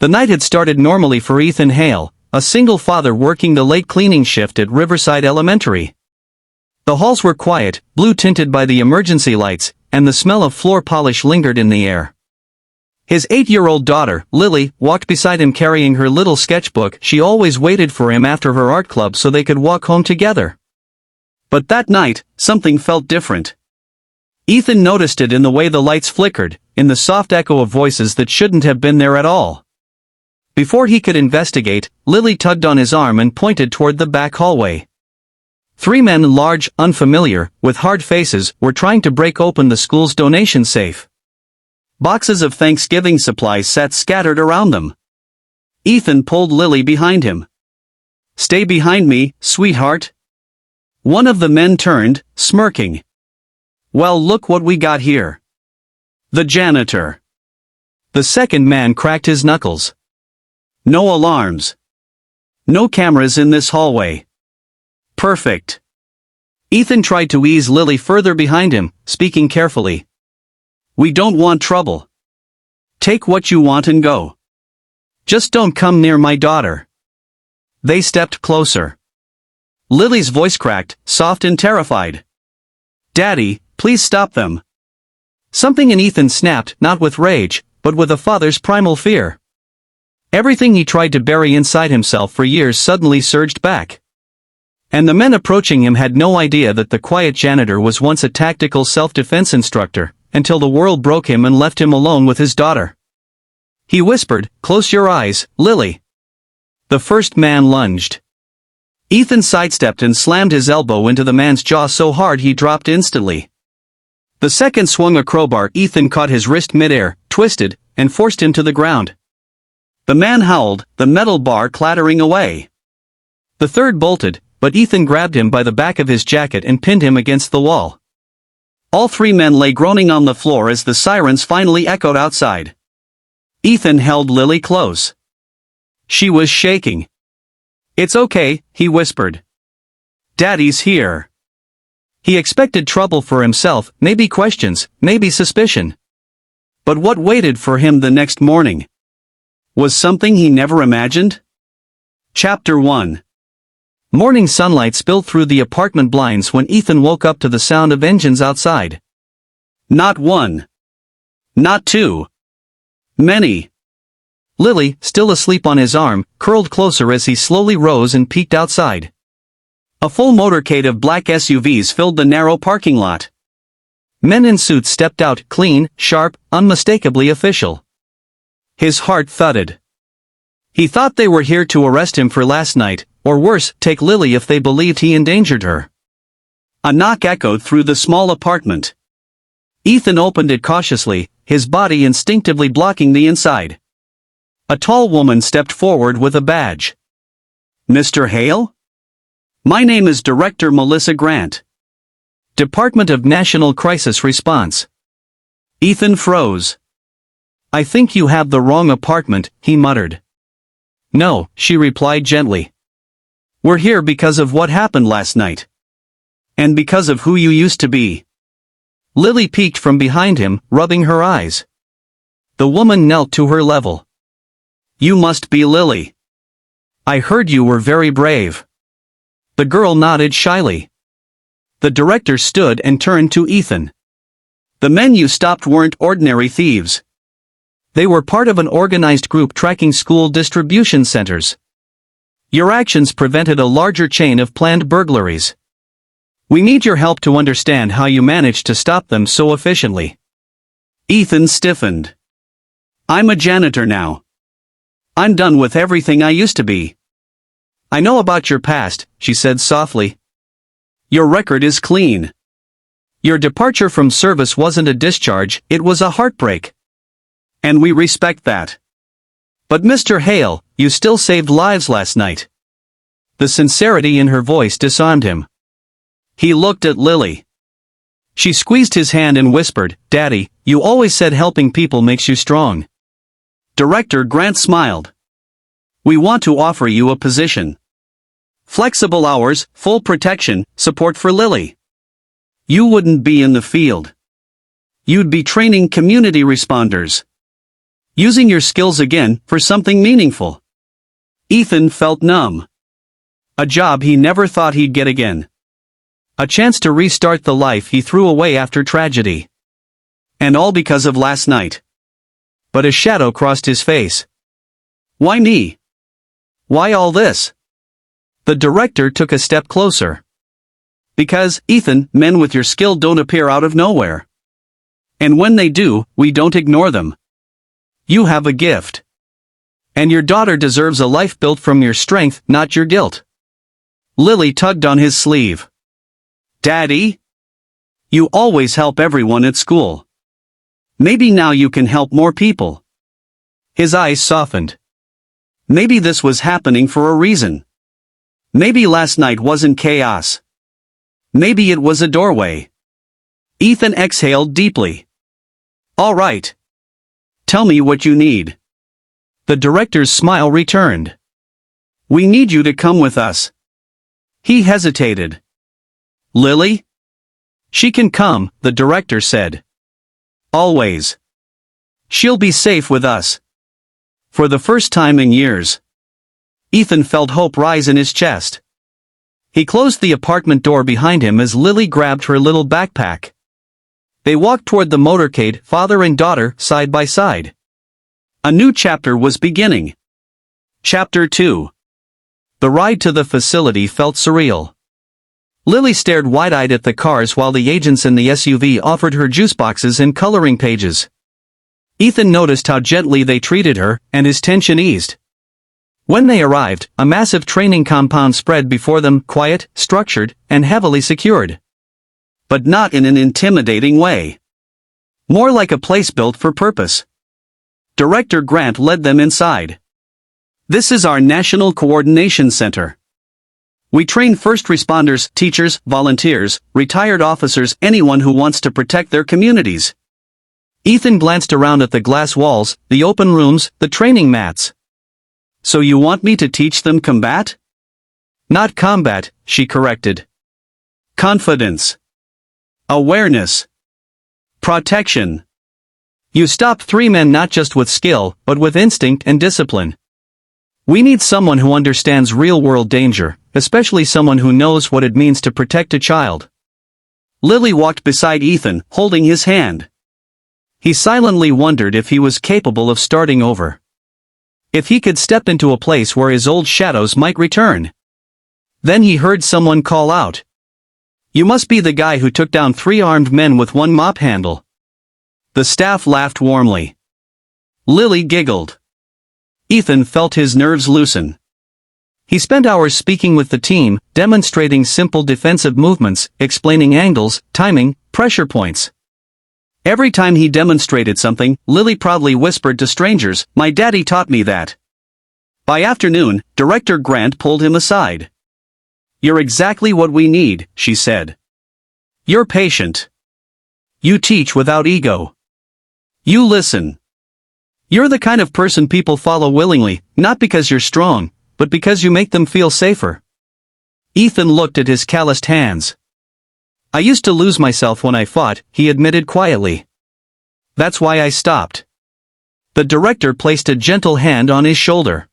The night had started normally for Ethan Hale, a single father working the late cleaning shift at Riverside Elementary. The halls were quiet, blue-tinted by the emergency lights, and the smell of floor polish lingered in the air. His 8-year-old daughter, Lily, walked beside him carrying her little sketchbook. She always waited for him after her art club so they could walk home together. But that night, something felt different. Ethan noticed it in the way the lights flickered, in the soft echo of voices that shouldn't have been there at all. Before he could investigate, Lily tugged on his arm and pointed toward the back hallway. 3 men, large, unfamiliar, with hard faces, were trying to break open the school's donation safe. Boxes of Thanksgiving supplies sat scattered around them. Ethan pulled Lily behind him. "Stay behind me, sweetheart." One of the men turned, smirking. "Well, look what we got here. The janitor." The second man cracked his knuckles. "No alarms. No cameras in this hallway. Perfect." Ethan tried to ease Lily further behind him, speaking carefully. "We don't want trouble. Take what you want and go. Just don't come near my daughter." They stepped closer. Lily's voice cracked, soft and terrified. "Daddy, please stop them." Something in Ethan snapped, not with rage, but with a father's primal fear. Everything he tried to bury inside himself for years suddenly surged back. And the men approaching him had no idea that the quiet janitor was once a tactical self-defense instructor, until the world broke him and left him alone with his daughter. He whispered, "Close your eyes, Lily." The first man lunged. Ethan sidestepped and slammed his elbow into the man's jaw so hard he dropped instantly. The second swung a crowbar. Ethan caught his wrist midair, twisted, and forced him to the ground. The man howled, the metal bar clattering away. The third bolted, but Ethan grabbed him by the back of his jacket and pinned him against the wall. All 3 men lay groaning on the floor as the sirens finally echoed outside. Ethan held Lily close. She was shaking. "It's okay," he whispered. "Daddy's here." He expected trouble for himself, maybe questions, maybe suspicion. But what waited for him the next morning was something he never imagined. Chapter 1. Morning sunlight spilled through the apartment blinds when Ethan woke up to the sound of engines outside. Not one. Not two. Many. Lily, still asleep on his arm, curled closer as he slowly rose and peeked outside. A full motorcade of black SUVs filled the narrow parking lot. Men in suits stepped out, clean, sharp, unmistakably official. His heart thudded. He thought they were here to arrest him for last night, or worse, take Lily if they believed he endangered her. A knock echoed through the small apartment. Ethan opened it cautiously, his body instinctively blocking the inside. A tall woman stepped forward with a badge. "Mr. Hale? My name is Director Melissa Grant. Department of National Crisis Response." Ethan froze. "I think you have the wrong apartment," he muttered. "No," she replied gently. "We're here because of what happened last night. And because of who you used to be." Lily peeked from behind him, rubbing her eyes. The woman knelt to her level. "You must be Lily. I heard you were very brave." The girl nodded shyly. The director stood and turned to Ethan. "The men you stopped weren't ordinary thieves. They were part of an organized group tracking school distribution centers. Your actions prevented a larger chain of planned burglaries. We need your help to understand how you managed to stop them so efficiently." Ethan stiffened. "I'm a janitor now. I'm done with everything I used to be." "I know about your past," she said softly. "Your record is clean. Your departure from service wasn't a discharge, it was a heartbreak. And we respect that. But Mr. Hale, you still saved lives last night." The sincerity in her voice disarmed him. He looked at Lily. She squeezed his hand and whispered, "Daddy, you always said helping people makes you strong." Director Grant smiled. "We want to offer you a position. Flexible hours, full protection, support for Lily. You wouldn't be in the field. You'd be training community responders. Using your skills again for something meaningful. Ethan felt numb. A job he never thought he'd get again. A chance to restart the life he threw away after tragedy. And all because of last night. But a shadow crossed his face. Why me? Why all this? The director took a step closer. Because, Ethan, men with your skill don't appear out of nowhere. And when they do, we don't ignore them. You have a gift. And your daughter deserves a life built from your strength, not your guilt. Lily tugged on his sleeve. Daddy? You always help everyone at school. Maybe now you can help more people. His eyes softened. Maybe this was happening for a reason. Maybe last night wasn't chaos. Maybe it was a doorway. Ethan exhaled deeply. All right. Tell me what you need. The director's smile returned. We need you to come with us. He hesitated. Lily? She can come, the director said. Always. She'll be safe with us. For the first time in years. Ethan felt hope rise in his chest. He closed the apartment door behind him as Lily grabbed her little backpack. They walked toward the motorcade, father and daughter, side by side. A new chapter was beginning. Chapter 2. The ride to the facility felt surreal. Lily stared wide-eyed at the cars while the agents in the SUV offered her juice boxes and coloring pages. Ethan noticed how gently they treated her, and his tension eased. When they arrived, a massive training compound spread before them, quiet, structured, and heavily secured. But not in an intimidating way. More like a place built for purpose. Director Grant led them inside. This is our National Coordination Center. We train first responders, teachers, volunteers, retired officers, anyone who wants to protect their communities. Ethan glanced around at the glass walls, the open rooms, the training mats. So you want me to teach them combat? Not combat, she corrected. Confidence. Awareness. Protection. You stopped 3 men not just with skill, but with instinct and discipline. We need someone who understands real-world danger, especially someone who knows what it means to protect a child. Lily walked beside Ethan, holding his hand. He silently wondered if he was capable of starting over. If he could step into a place where his old shadows might return. Then he heard someone call out. You must be the guy who took down 3 armed men with 1 mop handle. The staff laughed warmly. Lily giggled. Ethan felt his nerves loosen. He spent hours speaking with the team, demonstrating simple defensive movements, explaining angles, timing, pressure points. Every time he demonstrated something, Lily proudly whispered to strangers, "My daddy taught me that." By afternoon, Director Grant pulled him aside. "You're exactly what we need," she said. "You're patient. You teach without ego. You listen. You're the kind of person people follow willingly, not because you're strong, but because you make them feel safer." Ethan looked at his calloused hands. "I used to lose myself when I fought," he admitted quietly. "That's why I stopped." The director placed a gentle hand on his shoulder.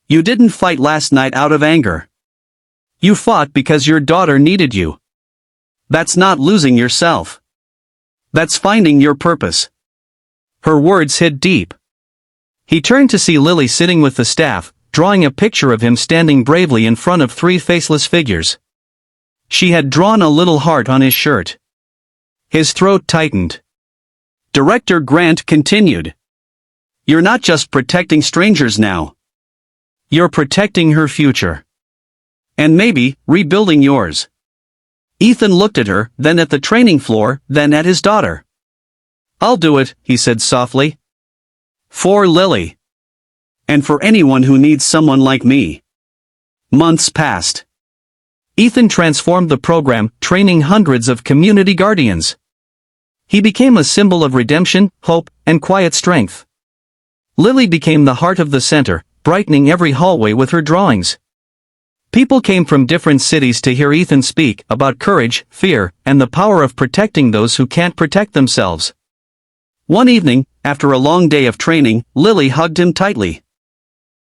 "You didn't fight last night out of anger. You fought because your daughter needed you. That's not losing yourself. That's finding your purpose." Her words hit deep. He turned to see Lily sitting with the staff, drawing a picture of him standing bravely in front of 3 faceless figures. She had drawn a little heart on his shirt. His throat tightened. Director Grant continued. "You're not just protecting strangers now. You're protecting her future. And maybe, rebuilding yours." Ethan looked at her, then at the training floor, then at his daughter. "I'll do it," he said softly. "For Lily. And for anyone who needs someone like me." Months passed. Ethan transformed the program, training hundreds of community guardians. He became a symbol of redemption, hope, and quiet strength. Lily became the heart of the center, brightening every hallway with her drawings. People came from different cities to hear Ethan speak about courage, fear, and the power of protecting those who can't protect themselves. One evening, After a long day of training, Lily hugged him tightly.